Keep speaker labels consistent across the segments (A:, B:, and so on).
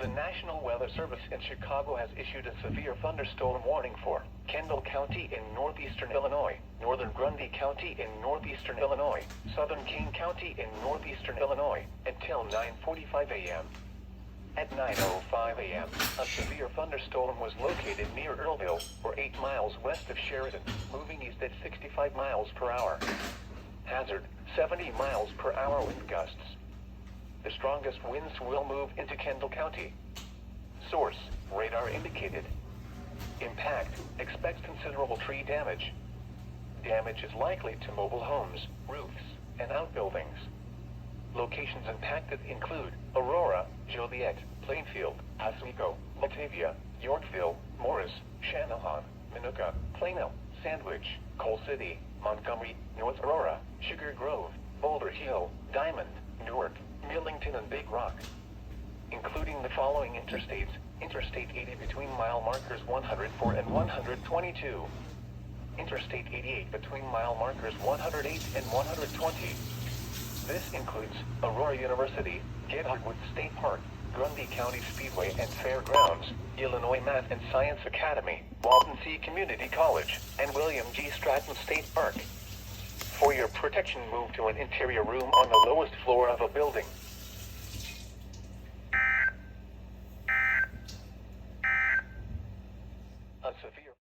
A: The National Weather Service in Chicago has issued a severe thunderstorm warning for Kendall County in northeastern Illinois, northern Grundy County in northeastern Illinois, southern Kane County in northeastern Illinois, until 9:45 a.m. At 9:05 a.m., a severe thunderstorm was located near Earlville, or 8 miles west of Sheridan, moving east at 65 miles per hour. Hazard, 70 miles per hour wind gusts. The strongest winds will move into Kendall County. Source, radar indicated. Impact, expects considerable tree damage. Damage is likely to mobile homes, roofs, and outbuildings. Locations impacted include Aurora, Joliet, Plainfield, Oswego, Batavia, Yorkville, Morris, Channahon, Minooka, Plano, Sandwich, Coal City, Montgomery, North Aurora, Sugar Grove, Boulder Hill, Diamond, Newark, Millington, and Big Rock. Including the following interstates: Interstate 80 between mile markers 104 and 122. Interstate 88 between mile markers 108 and 120. This includes Aurora University, Gettywood State Park, Grundy County Speedway and Fairgrounds, Illinois Math and Science Academy, Walton C. Community College, and William G. Stratton State Park. For your protection, move to an interior room on the lowest floor of a building. A severe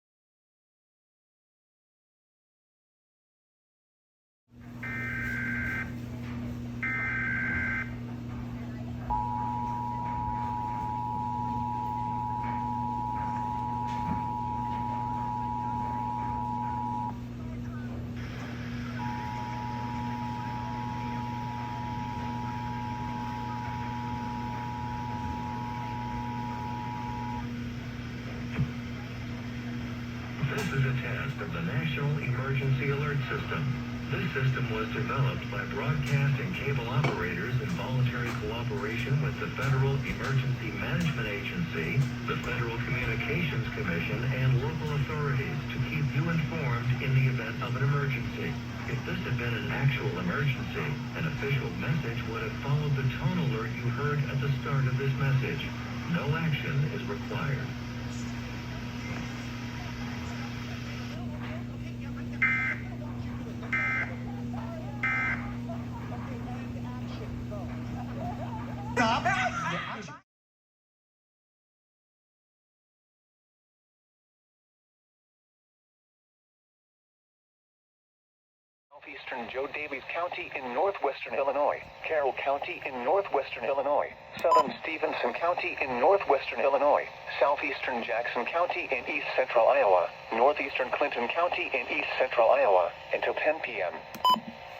B: This is a test of the National Emergency Alert System. This system was developed by broadcast and cable operators in voluntary cooperation with the Federal Emergency Management Agency, the Federal Communications Commission, and local authorities to keep you informed in the event of an emergency. If this had been an actual emergency, an official message would have followed the tone alert you heard at the start of this message. No action is required.
A: Southeastern Joe Davies County in northwestern Illinois, Carroll County in northwestern Illinois, southern Stevenson County in northwestern Illinois, southeastern Jackson County in east central Iowa, northeastern Clinton County in east central Iowa, until 10 p.m.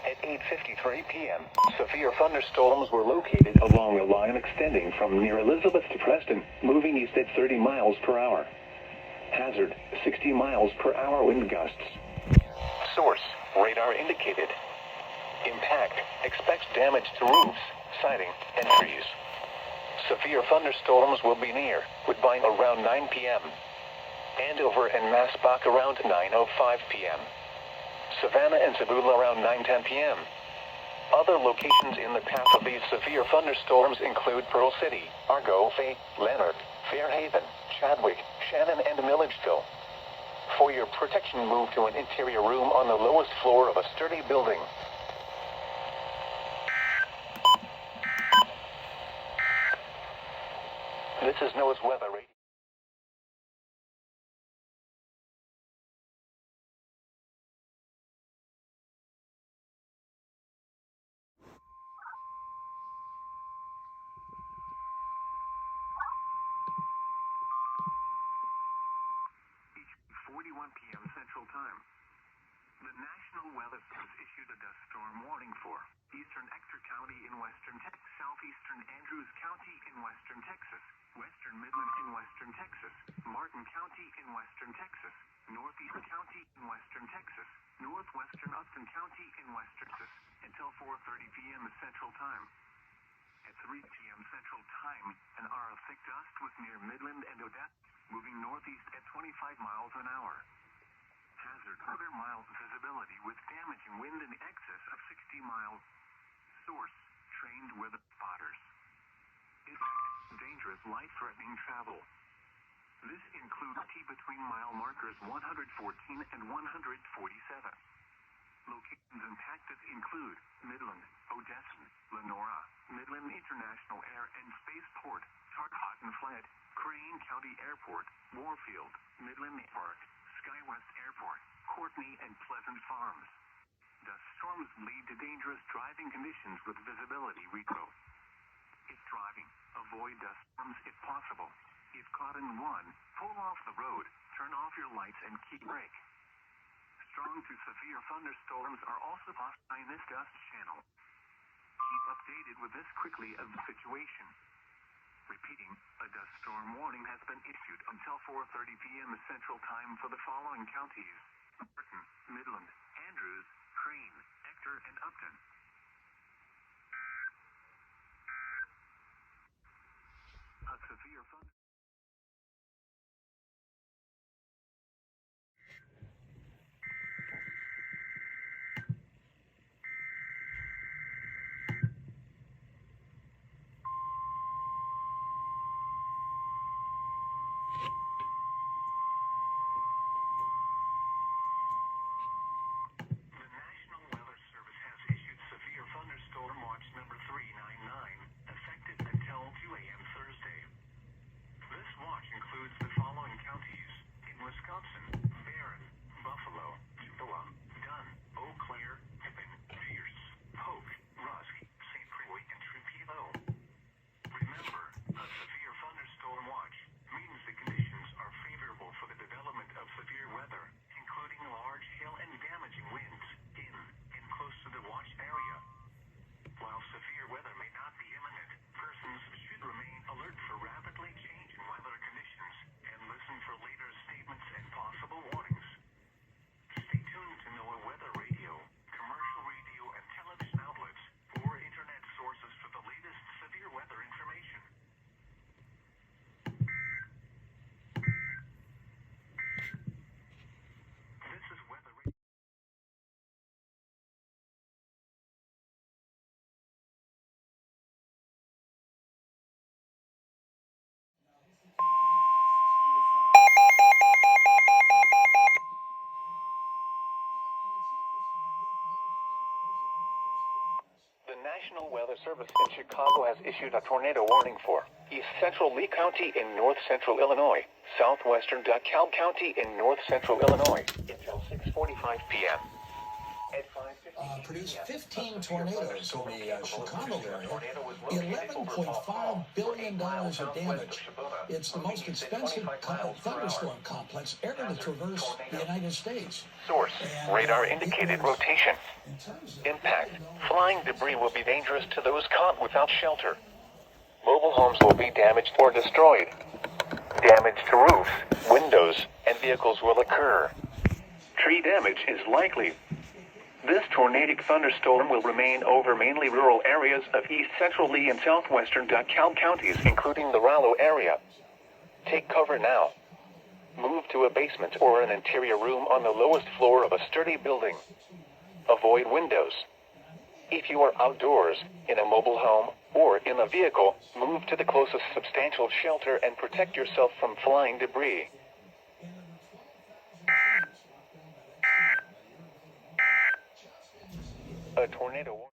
A: At 8:53 p.m., severe thunderstorms were located along a line extending from near Elizabeth to Preston, moving east at 30 miles per hour. Hazard, 60 miles per hour wind gusts. Source, radar indicated. Impact, expects damage to roofs, siding, and trees. Severe thunderstorms will be near Woodbine around 9 p.m. Andover and Maspach around 9:05 p.m. Savannah and Zabula around 9:10 p.m. Other locations in the path of these severe thunderstorms include Pearl City, Argo, Fay, Leonard, Fairhaven, Chadwick, Shannon, and Milledgeville. For your protection, move to an interior room on the lowest floor of a sturdy building. This is NOAA's weather radio. PM Central Time. The National Weather Service issued a dust storm warning for eastern Exeter County in western Texas, southeastern Andrews County in western Texas, western Midland in western Texas, Martin County in western Texas, northeast County in western Texas, northwestern Upton County in western Texas, until 4:30 p.m. Central Time. At 3 p.m. Central Time, an aura of thick dust was near Midland and Odessa, moving northeast at 25 miles an hour. Hazard, other miles visibility with damaging wind in excess of 60 miles. Source, trained weather spotters. Dangerous
C: life-threatening travel. This includes between mile markers 114 and 147. Locations impacted include Midland, Odessa, Lenora, Midland International Air and Spaceport, Tarleton Flat, Crane County Airport, Warfield, Midland Park, SkyWest Airport, Courtney and Pleasant Farms. Dust storms lead to dangerous driving conditions with visibility regrowth. If driving, avoid dust storms if possible. If caught in one, pull off the road, turn off your lights and keep brake. Strong to severe thunderstorms are also possible in this dust channel. Keep updated with this quickly of the situation. Repeating, a dust storm warning has been issued until 4:30 p.m. Central Time for the following counties: Burton, Midland, Andrews, Crane, Ector, and Upton. A severe thunder. Thunderstorm Watch number 399, effective until 2 a.m. Thursday. This watch includes the following counties: in Wisconsin, Barron, Buffalo, Chippewa, Dunn, Eau Claire, Pippin, Pierce, Polk, Rusk, St. Croix, and Trujillo. Remember, a severe thunderstorm watch means the conditions are favorable for the development of severe weather, including large hail and damaging winds in and close to the watch area. While severe weather may not be imminent, persons should remain alert for rapidly changing weather conditions and listen for later statements and possible warnings. Stay tuned to NOAA weather radio, commercial radio and television outlets, or internet sources for the latest severe weather information. This is weather radio.
A: The National Weather Service in Chicago has issued a tornado warning for East Central Lee County in north central Illinois, southwestern DeKalb County in north central Illinois until 6:45 p.m. At 5:50
D: produced 15 tornadoes in the Chicago area, $11.5 billion of damage. It's the most expensive thunderstorm complex ever to traverse the United States.
A: Source: radar indicated rotation. Impact: flying debris will be dangerous to those caught without shelter. Mobile homes will be damaged or destroyed. Damage to roofs, windows, and vehicles will occur. Tree damage is likely. This tornadic thunderstorm will remain over mainly rural areas of east central Lee and southwestern DeKalb counties, including the Rollo area. Take cover now. Move to a basement or an interior room on the lowest floor of a sturdy building. Avoid windows. If you are outdoors, in a mobile home, or in a vehicle, move to the closest substantial shelter and protect yourself from flying debris. A tornado.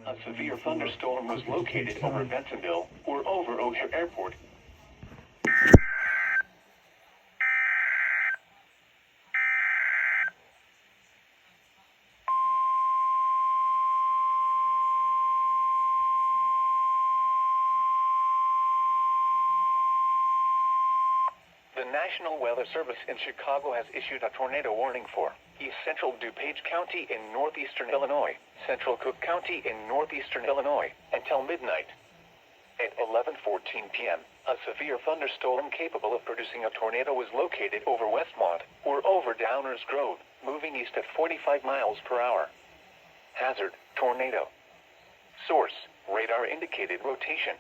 A: A severe thunderstorm was located over Bensonville or over Osher Airport. The National Weather Service in Chicago has issued a tornado warning for East Central DuPage County in northeastern Illinois, Central Cook County in northeastern Illinois, until midnight. At 11:14 p.m., a severe thunderstorm capable of producing a tornado was located over Westmont or over Downers Grove, moving east at 45 miles per hour. Hazard: tornado. Source: radar indicated rotation.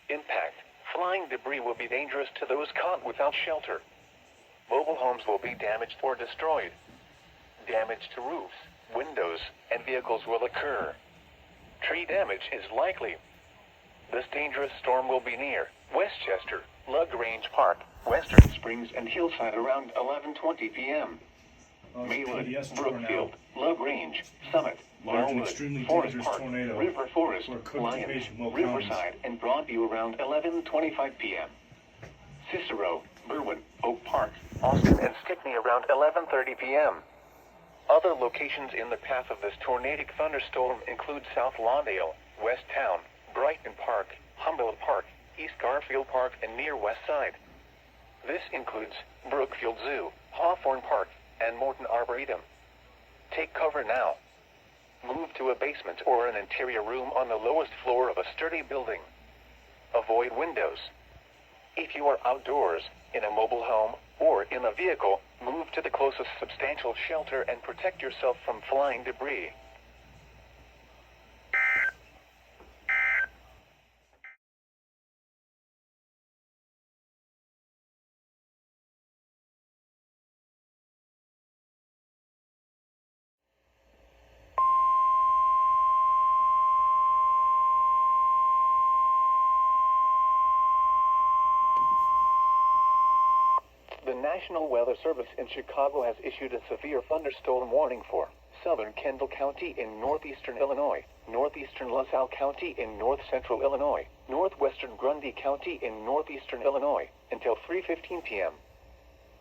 A: Impact: flying debris will be dangerous to those caught without shelter. Mobile homes will be damaged or destroyed. Damage to roofs, windows, and vehicles will occur. Tree damage is likely. This dangerous storm will be near Westchester, LaGrange Park, Western Springs, and Hillside around 11:20 p.m. Maywood, Brookfield, LaGrange, Summit, Wildwood, Forest Park, River Forest, Lyons, Riverside, and Broadview around 11:25 p.m. Cicero, Berwyn, Oak Park, Austin, and Stickney around 11:30 p.m. Other locations in the path of this tornadic thunderstorm include South Lawndale, West Town, Brighton Park, Humboldt Park, East Garfield Park, and near West Side. This includes Brookfield Zoo, Hawthorne Park, and Morton Arboretum. Take cover now. Move to a basement or an interior room on the lowest floor of a sturdy building. Avoid windows. If you are outdoors, in a mobile home, or in a vehicle, move to the closest substantial shelter and protect yourself from flying debris. The National Weather Service in Chicago has issued a severe thunderstorm warning for southern Kendall County in northeastern Illinois, northeastern LaSalle County in north-central Illinois, northwestern Grundy County in northeastern Illinois, until 3:15 p.m.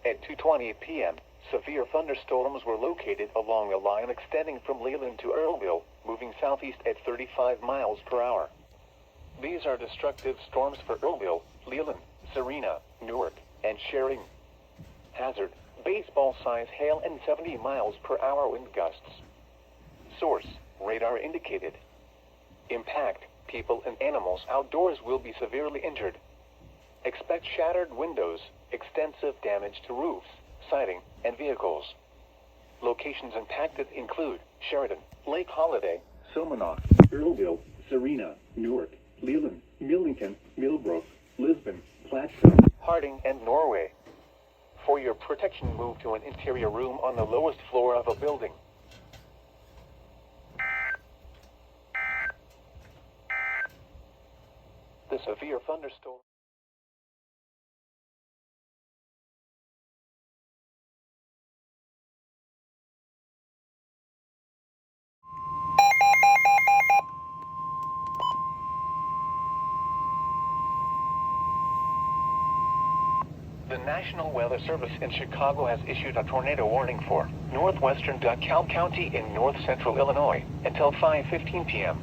A: At 2:20 p.m., severe thunderstorms were located along a line extending from Leland to Earlville, moving southeast at 35 miles per hour. These are destructive storms for Earlville, Leland, Serena, Newark, and Shering. Hazard, baseball-size hail and 70 miles per hour wind gusts. Source, radar indicated. Impact, people and animals outdoors will be severely injured. Expect shattered windows, extensive damage to roofs, siding, and vehicles. Locations impacted include Sheridan, Lake Holiday, Somonauk, Earlville, Serena, Newark, Leland, Millington, Millbrook, Lisbon, Plattsville, Harding, and Norway. For your protection, move to an interior room on the lowest floor of a building. The severe thunderstorm. The National Weather Service in Chicago has issued a tornado warning for northwestern DeKalb County in north-central Illinois until 5:15 p.m.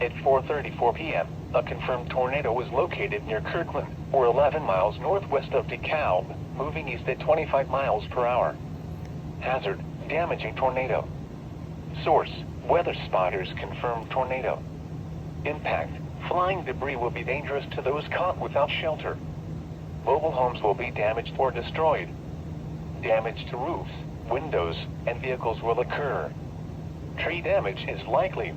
A: At 4:34 p.m., a confirmed tornado was located near Kirkland, or 11 miles northwest of DeKalb, moving east at 25 miles per hour. Hazard, damaging tornado. Source, weather spotters confirmed tornado. Impact, flying debris will be dangerous to those caught without shelter. Mobile homes will be damaged or destroyed. Damage to roofs, windows, and vehicles will occur. Tree damage is likely.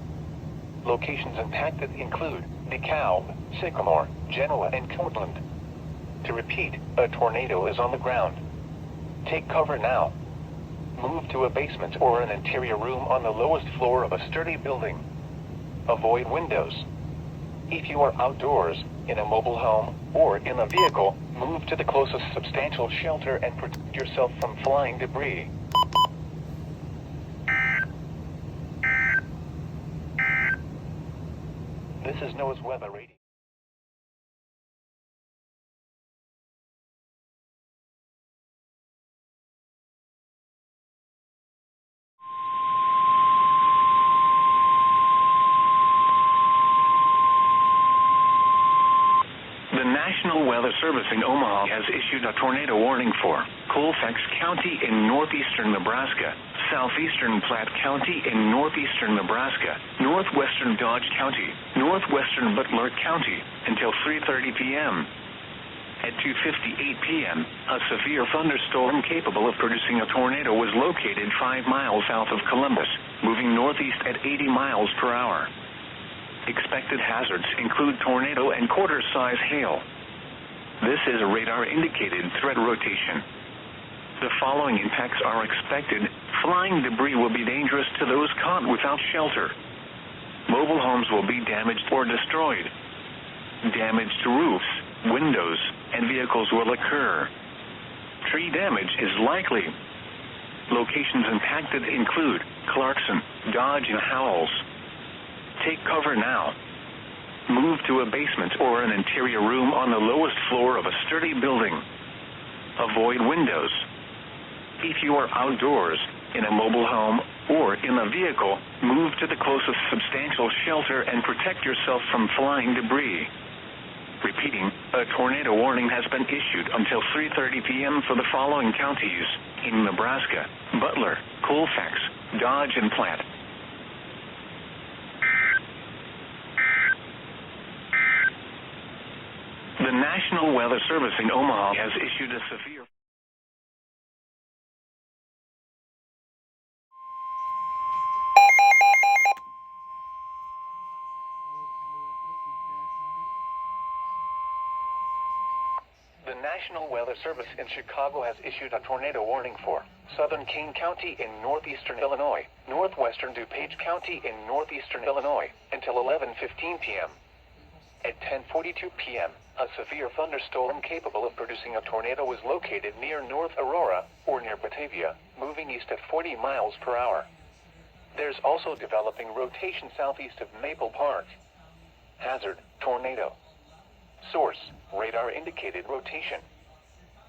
A: Locations impacted include DeKalb, Sycamore, Genoa, and Cortland. To repeat, a tornado is on the ground. Take cover now. Move to a basement or an interior room on the lowest floor of a sturdy building. Avoid windows. If you are outdoors, in a mobile home, or in a vehicle, move to the closest substantial shelter and protect yourself from flying debris. This is NOAA's Weather Radio. The National Weather Service in Omaha has issued a tornado warning for Colfax County in northeastern Nebraska, southeastern Platte County in northeastern Nebraska, northwestern Dodge County, northwestern Butler County, until 3:30 p.m. At 2:58 p.m., a severe thunderstorm capable of producing a tornado was located 5 miles south of Columbus, moving northeast at 80 miles per hour. Expected hazards include tornado and quarter-size hail. This is a radar-indicated threat rotation. The following impacts are expected. Flying debris will be dangerous to those caught without shelter.
C: Mobile homes will be damaged or destroyed. Damage to roofs, windows, and vehicles will occur. Tree damage is likely. Locations impacted include Clarkson, Dodge, and Howells. Take cover now. Move to a basement or an interior room on the lowest floor of a sturdy building. Avoid windows. If you are outdoors, in a mobile home, or in a vehicle, move to the closest substantial shelter and protect yourself from flying debris. Repeating, a tornado warning has been issued until 3:30 p.m. for the following counties in Nebraska: Butler, Colfax, Dodge, and Platte. The National Weather Service in Omaha has issued a severe...
A: The National Weather Service in Chicago has issued a tornado warning for southern Kane County in northeastern Illinois, northwestern DuPage County in northeastern Illinois, until 11:15 p.m. At 10:42 p.m., a severe thunderstorm capable of producing a tornado was located near North Aurora, or near Batavia, moving east at 40 miles per hour. There's also developing rotation southeast of Maple Park. Hazard, tornado. Source, radar indicated rotation.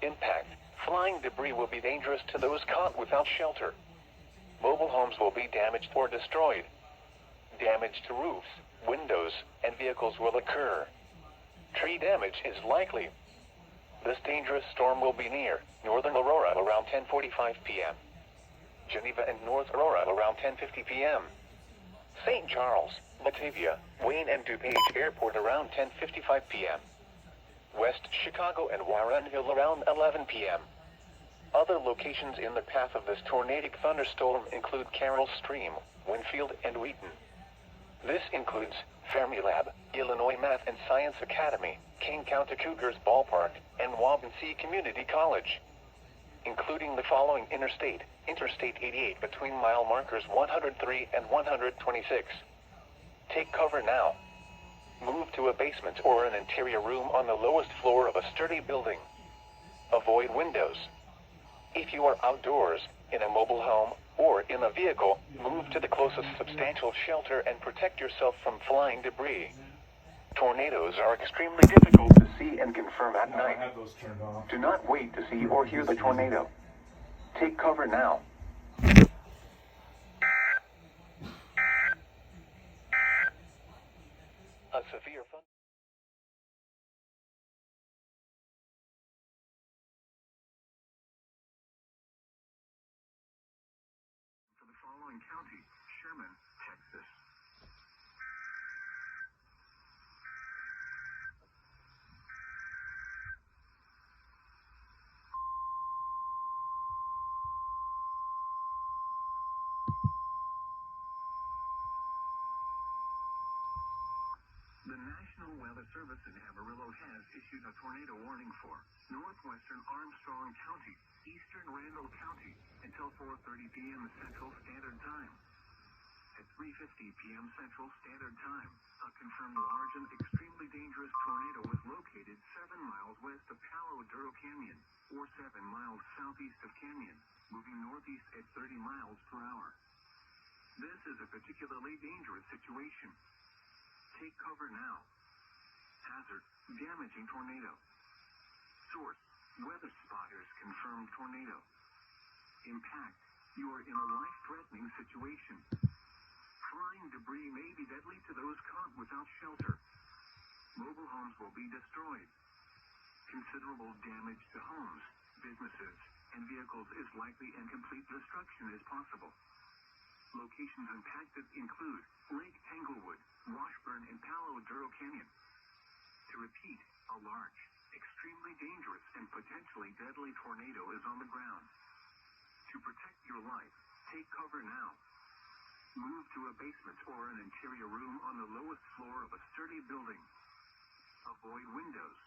A: Impact, flying debris will be dangerous to those caught without shelter. Mobile homes will be damaged or destroyed. Damage to roofs, windows, and vehicles will occur. Tree damage is likely. This dangerous storm will be near northern Aurora around 10:45 p.m. Geneva and North Aurora around 10:50 p.m. St. Charles, Batavia, Wayne, and DuPage Airport around 10:55 p.m. West Chicago and Warrenville around 11 p.m. Other locations in the path of this tornadic thunderstorm include Carroll Stream, Winfield, and Wheaton. This includes Fermilab, Illinois Math and Science Academy, Kane County Cougars Ballpark, and Waubonsee Community College. Including the following Interstate 88 between mile markers 103 and 126. Take cover now. Move to a basement or an interior room on the lowest floor of a sturdy building. Avoid windows. If you are outdoors, in a mobile home, or in a vehicle, move to the closest substantial shelter and protect yourself from flying debris. Tornadoes are extremely difficult to see and confirm at night. Do not wait to see or hear the tornado. Take cover now. A severe
C: For the following county: Sherman, Texas. The National Weather Service in Amarillo has issued a tornado warning for northwestern Armstrong County, eastern Randall County, until 4:30 p.m. Central Standard Time. At 3:50 p.m. Central Standard Time, a confirmed large and extremely dangerous tornado was located 7 miles west of Palo Duro Canyon, or 7 miles southeast of Canyon, moving northeast at 30 miles per hour. This is a particularly dangerous situation. Take cover now. Hazard, damaging tornado. Source, weather spotters confirmed tornado. Impact, you are in a life-threatening situation. Flying debris may be deadly to those caught without shelter. Mobile homes will be destroyed. Considerable damage to homes, businesses, and vehicles is likely, and complete destruction is possible. Locations impacted include Lake Tanglewood, Washburn, and Palo Duro Canyon. To repeat, a large, extremely dangerous, and potentially deadly tornado is on the ground. To protect your life, take cover now. Move to a basement or an interior room on the lowest floor of a sturdy building. Avoid windows.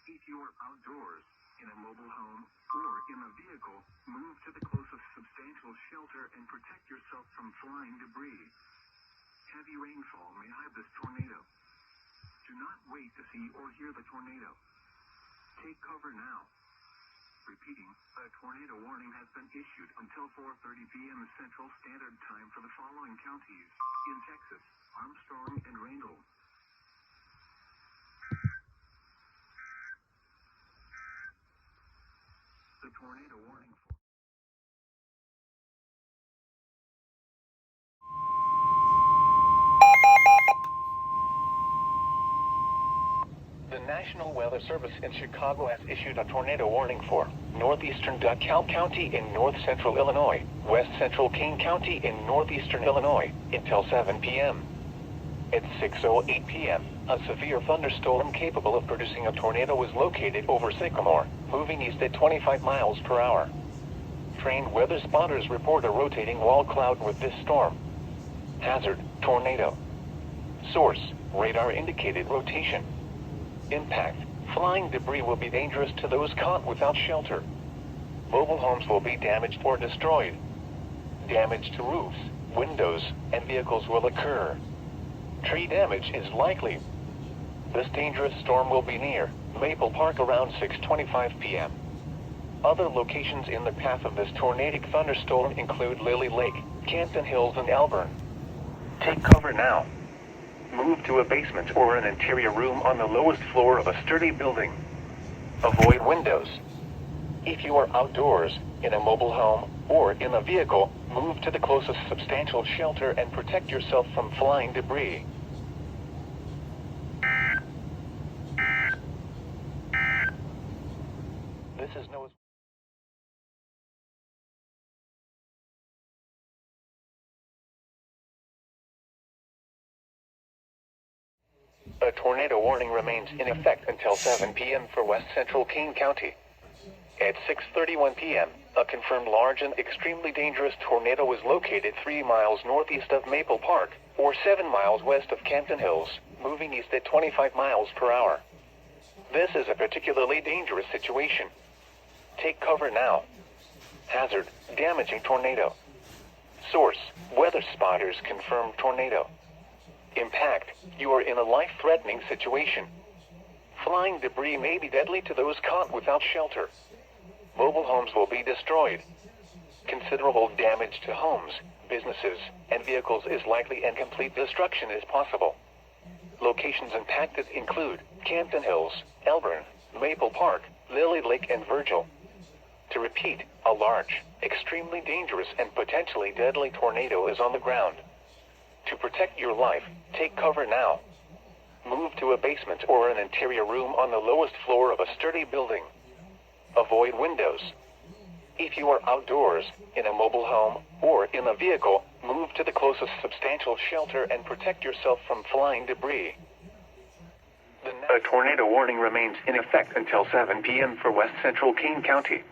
C: If you are outdoors, in a mobile home, or in a vehicle, move to the closest substantial shelter and protect yourself from flying debris. heavy rainfall may hide this tornado. Do not wait to see or hear the tornado. Take cover now. Repeating, a tornado warning has been issued until 4:30 p.m. Central Standard Time for the following counties in Texas: Armstrong and Randall. The tornado warning for
A: The National Weather Service in Chicago has issued a tornado warning for northeastern DeKalb County in north central Illinois, west central Kane County in northeastern Illinois, until 7 p.m. At 6:08 p.m., a severe thunderstorm capable of producing a tornado was located over Sycamore, moving east at 25 miles per hour. Trained weather spotters report a rotating wall cloud with this storm. Hazard: tornado. Source: radar indicated rotation. Impact: flying debris will be dangerous to those caught without shelter. Mobile homes will be damaged or destroyed. Damage to roofs, windows, and vehicles will occur. Tree damage is likely. This dangerous storm will be near Maple Park around 6:25 p.m. Other locations in the path of this tornadic thunderstorm include Lily Lake, Canton Hills, and Elburn. Take cover now. Move to a basement or an interior room on the lowest floor of a sturdy building. Avoid windows. If you are outdoors, in a mobile home, or in a vehicle, move to the closest substantial shelter and protect yourself from flying debris. This is NOAA's A tornado warning remains in effect until 7 p.m. for west central Kane County. At 6:31 p.m., a confirmed large and extremely dangerous tornado was located 3 miles northeast of Maple Park, or 7 miles west of Canton Hills, moving east at 25 miles per hour. This is a particularly dangerous situation. Take cover now. Hazard: damaging tornado. Source: weather spotters confirm tornado. Impact: you are in a life-threatening situation. Flying debris may be deadly to those caught without shelter. Mobile homes will be destroyed. Considerable damage to homes, businesses, and vehicles is likely, and complete destruction is possible. Locations impacted include Canton Hills, Elburn, Maple Park, Lily Lake, and Virgil. To repeat, a large, extremely dangerous, and potentially deadly tornado is on the ground. To protect your life, take cover now. Move to a basement or an interior room on the lowest floor of a sturdy building. Avoid windows. If you are outdoors, in a mobile home, or in a vehicle, move to the closest substantial shelter and protect yourself from flying debris. A tornado warning remains in effect until 7 p.m. for west central Kane County.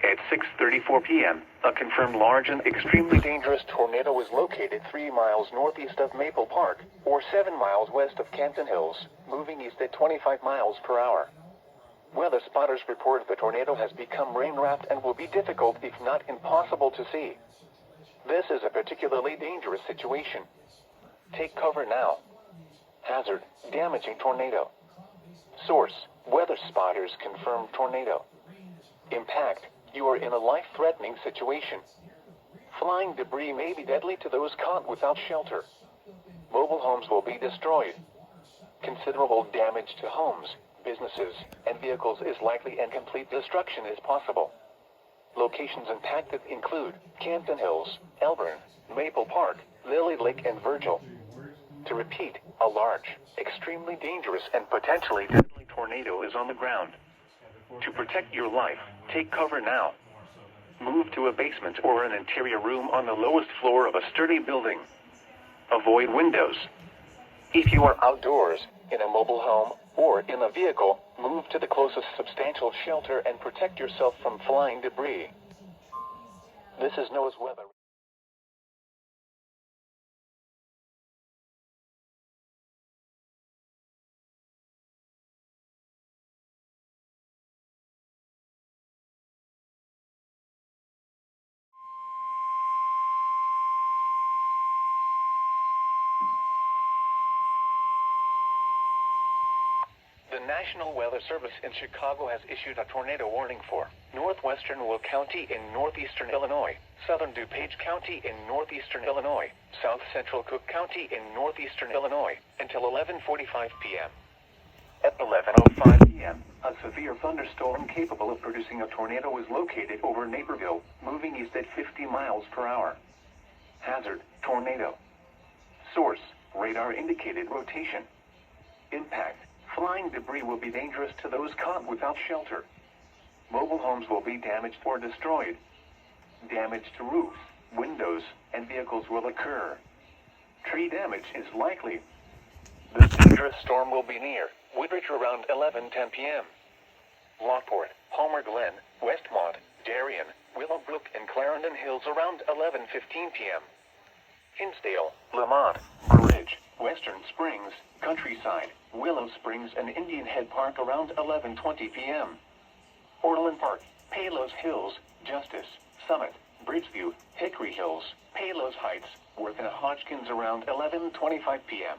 A: At 6:34 p.m., a confirmed large and extremely dangerous tornado was located 3 miles northeast of Maple Park, or 7 miles west of Canton Hills, moving east at 25 miles per hour. Weather spotters report the tornado has become rain-wrapped and will be difficult, if not impossible, to see. This is a particularly dangerous situation. Take cover now. Hazard: damaging tornado. Source: weather spotters confirm tornado. Impact: you are in a life-threatening situation. Flying debris may be deadly to those caught without shelter. Mobile homes will be destroyed. Considerable damage to homes, businesses, and vehicles is likely, and complete destruction is possible. Locations impacted include Canton Hills, Elburn, Maple Park, Lily Lake, and Virgil. To repeat, a large, extremely dangerous, and potentially deadly tornado is on the ground. To protect your life, take cover now. Move to a basement or an interior room on the lowest floor of a sturdy building. Avoid windows. If you are outdoors, in a mobile home, or in a vehicle, move to the closest substantial shelter and protect yourself from flying debris. This is NOAA's weather. National Weather Service in Chicago has issued a tornado warning for northwestern Will County in northeastern Illinois, southern DuPage County in northeastern Illinois, south central Cook County in northeastern Illinois, until 11:45 p.m. At 11:05 p.m., a severe thunderstorm capable of producing a tornado is located over Naperville, moving east at 50 miles per hour. Hazard, tornado. Source, radar indicated rotation. Impact, flying debris will be dangerous to those caught without shelter. Mobile homes will be damaged or destroyed. Damage to roofs, windows, and vehicles will occur. Tree damage is likely. This dangerous storm will be near Woodridge around 11:10 p.m. Lockport, Palmer Glen, Westmont, Darien, Willowbrook, and Clarendon Hills around 11:15 p.m. Hinsdale, Lamont, Burridge, Western Springs, Countryside, Willow Springs, and Indian Head Park around 11:20 p.m. Orland Park, Palos Hills, Justice, Summit, Bridgeview, Hickory Hills, Palos Heights, Worth, and Hodgkins around 11:25 p.m.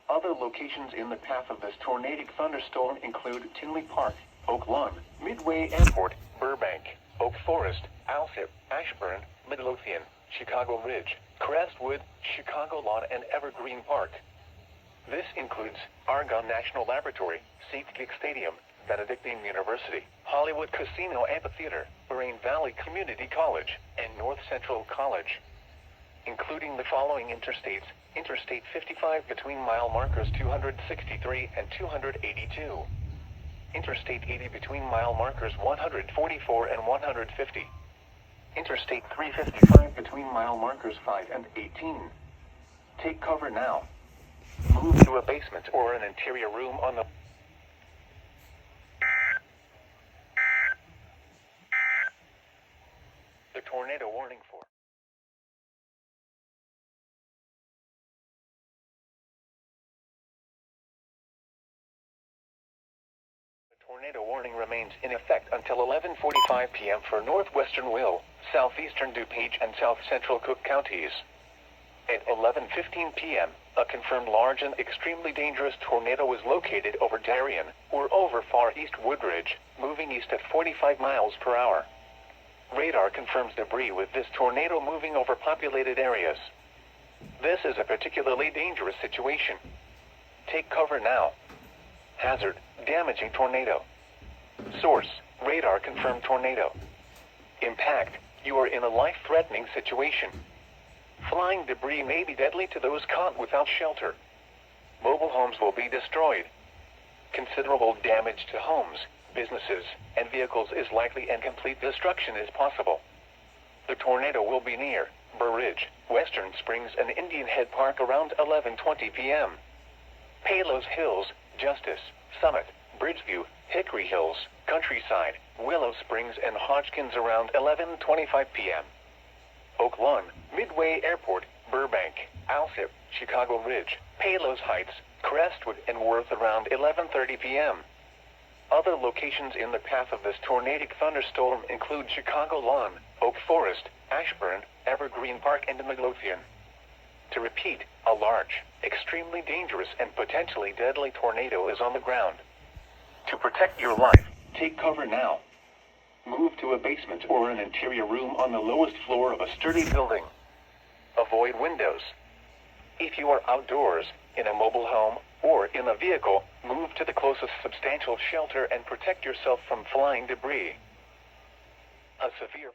A: Other locations in the path of this tornadic thunderstorm include Tinley Park, Oak Lawn, Midway Airport, Burbank, Oak Forest, Alsip, Ashburn, Midlothian, Chicago Ridge, Crestwood, Chicago Lawn, and Evergreen Park. This includes Argonne National Laboratory, SeatGeek Stadium, Benedictine University, Hollywood Casino Amphitheater, Moraine Valley Community College, and North Central College. Including the following interstates: Interstate 55 between mile markers 263 and 282. Interstate 80 between mile markers 144 and 150. Interstate 355 between mile markers 5 and 18. Take cover now. Move to a basement or an interior room on the tornado warning for. Tornado warning remains in effect until 11:45 p.m. for northwestern Will, southeastern DuPage, and south central Cook counties. At 11:15 p.m., a confirmed large and extremely dangerous tornado was located over Darien, or over far east Woodridge, moving east at 45 miles per hour. Radar confirms debris with this tornado moving over populated areas. This is a particularly dangerous situation. Take cover now. Hazard, damaging tornado. Source, radar confirmed tornado. Impact, you are in a life-threatening situation. Flying debris may be deadly to those caught without shelter. Mobile homes will be destroyed. Considerable damage to homes, businesses, and vehicles is likely, and complete destruction is possible. The tornado will be near Burridge, Western Springs, and Indian Head Park around 11:20 p.m. Palos Hills, Justice, Summit, Bridgeview, Hickory Hills, Countryside, Willow Springs, and Hodgkins around 11:25 p.m. Oak Lawn, Midway Airport, Burbank, Alsip, Chicago Ridge, Palos Heights, Crestwood, and Worth around 11:30 p.m. Other locations in the path of this tornadic thunderstorm include Chicago Lawn, Oak Forest, Ashburn, Evergreen Park, and Midlothian. To repeat, a large, extremely dangerous, and potentially deadly tornado is on the ground. To protect your life, take cover now. Move to a basement or an interior room on the lowest floor of a sturdy building. Avoid windows. If you are outdoors, in a mobile home, or in a vehicle, move to the closest substantial shelter and protect yourself from flying debris. A severe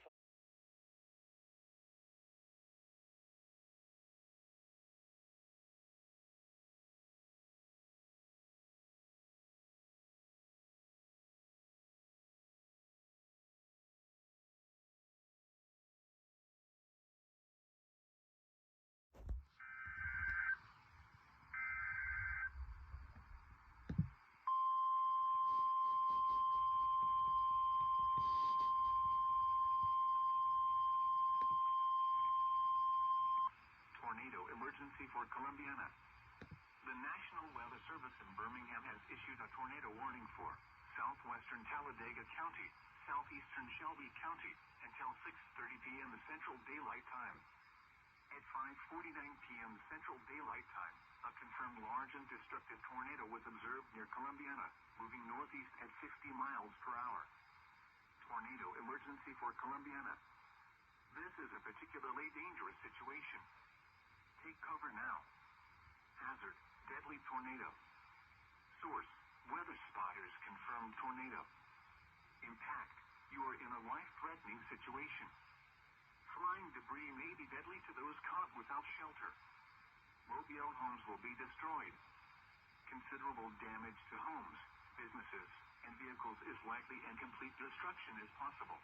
C: Tornado emergency for Columbiana. The National Weather Service in Birmingham has issued a tornado warning for southwestern Talladega County, southeastern Shelby County, until 6:30 p.m. Central Daylight Time. At 5:49 p.m. Central Daylight Time, A confirmed large and destructive tornado was observed near Columbiana, moving northeast at 50 miles per hour. Tornado emergency for Columbiana. This is a particularly dangerous situation. Take cover now. Hazard, deadly tornado. Source, weather spotters confirmed tornado. Impact, you are in a life-threatening situation. Flying debris may be deadly to those caught without shelter. Mobile homes will be destroyed. Considerable damage to homes, businesses, and vehicles is likely and complete destruction is possible.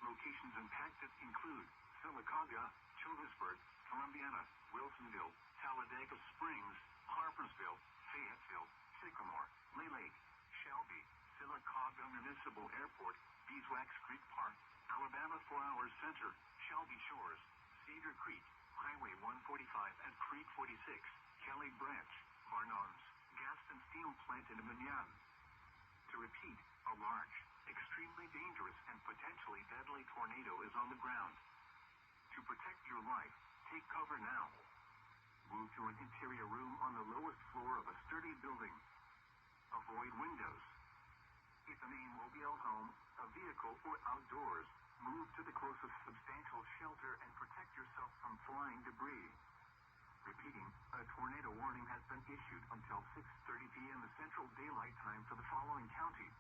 C: Locations impacted include Sylacauga, Childersburg, Columbiana, Wilsonville, Talladega Springs, Harpersville, Fayetteville, Sycamore, Lay Lake, Shelby, Sylacauga Municipal Airport, Beeswax Creek Park, Alabama 4 Hours Center, Shelby Shores, Cedar Creek, Highway 145 and Creek 46, Kelly Branch, Varnons, Gaston Steel Plant in Munyan. To repeat, a large, extremely dangerous and potentially deadly tornado is on the ground. To protect your life, take cover now. Move to an interior room on the lowest floor of a sturdy building. Avoid windows. If in a mobile home, a vehicle, or outdoors, move to the closest substantial shelter and protect yourself from flying debris. Repeating, a tornado warning has been issued until 6:30 p.m. Central Daylight Time for the following counties: